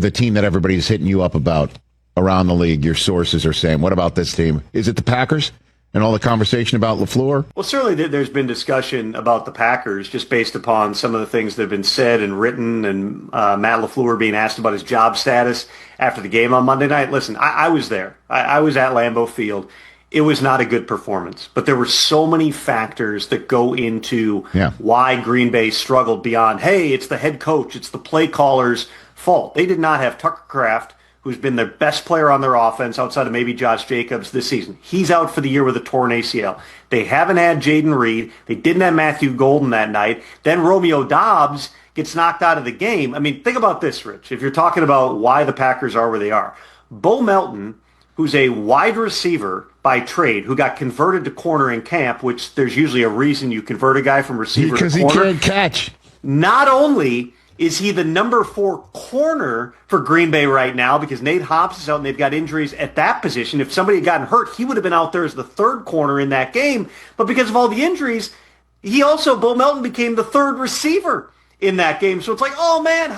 the team that everybody's hitting you up about around the league, your sources are saying, what about this team? Is it the Packers and all the conversation about LaFleur? Well, certainly there's been discussion about the Packers just based upon some of the things that have been said and written, and Matt LaFleur being asked about his job status after the game on Monday night. Listen, I was there. I was at Lambeau Field. It was not a good performance, but there were so many factors that go into why Green Bay struggled beyond, hey, it's the head coach, it's the play caller's fault. They did not have Tucker Kraft, who's been their best player on their offense outside of maybe Josh Jacobs this season. He's out for the year with a torn ACL. They haven't had Jaden Reed. They didn't have Matthew Golden that night. Then Romeo Doubs gets knocked out of the game. I mean, think about this, Rich. If you're talking about why the Packers are where they are, Bo Melton, who's a wide receiver by trade, who got converted to corner in camp, which there's usually a reason you convert a guy from receiver to corner. Because he can't catch. Not only is he the number 4 corner for Green Bay right now because Nate Hobbs is out and they've got injuries at that position. If somebody had gotten hurt, he would have been out there as the 3rd corner in that game. But because of all the injuries, Bo Melton became the 3rd receiver in that game. So it's like, oh man,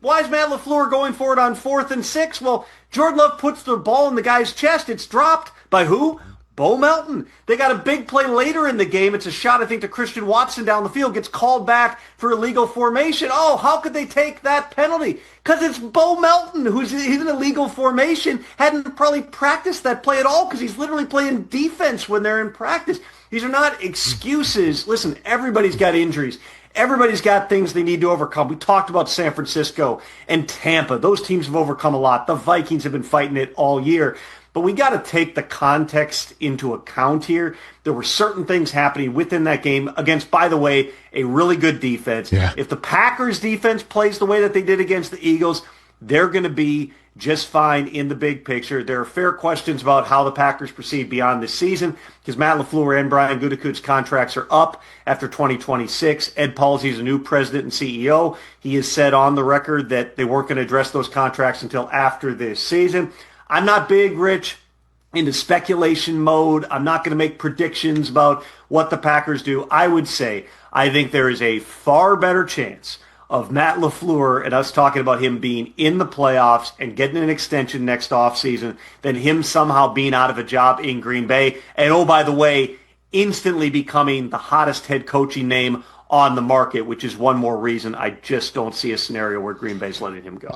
why is Matt LaFleur going for it on 4th and 6? Well, Jordan Love puts the ball in the guy's chest. It's dropped by who? Bo Melton. They got a big play later in the game. It's a shot, I think, to Christian Watson down the field. Gets called back for illegal formation. Oh, how could they take that penalty? Because it's Bo Melton, he's in illegal formation. Hadn't probably practiced that play at all because he's literally playing defense when they're in practice. These are not excuses. Listen, everybody's got injuries. Everybody's got things they need to overcome. We talked about San Francisco and Tampa. Those teams have overcome a lot. The Vikings have been fighting it all year. But we got to take the context into account here. There were certain things happening within that game against, by the way, a really good defense. Yeah. If the Packers defense plays the way that they did against the Eagles, they're going to be just fine in the big picture. There are fair questions about how the Packers proceed beyond this season because Matt LaFleur and Brian Gutekunst's contracts are up after 2026. Ed Palsey's a new president and CEO. He has said on the record that they weren't going to address those contracts until after this season. I'm not big, Rich, into speculation mode. I'm not going to make predictions about what the Packers do. I would say I think there is a far better chance of Matt LaFleur and us talking about him being in the playoffs and getting an extension next offseason than him somehow being out of a job in Green Bay. And, oh, by the way, instantly becoming the hottest head coaching name on the market, which is one more reason I just don't see a scenario where Green Bay's letting him go.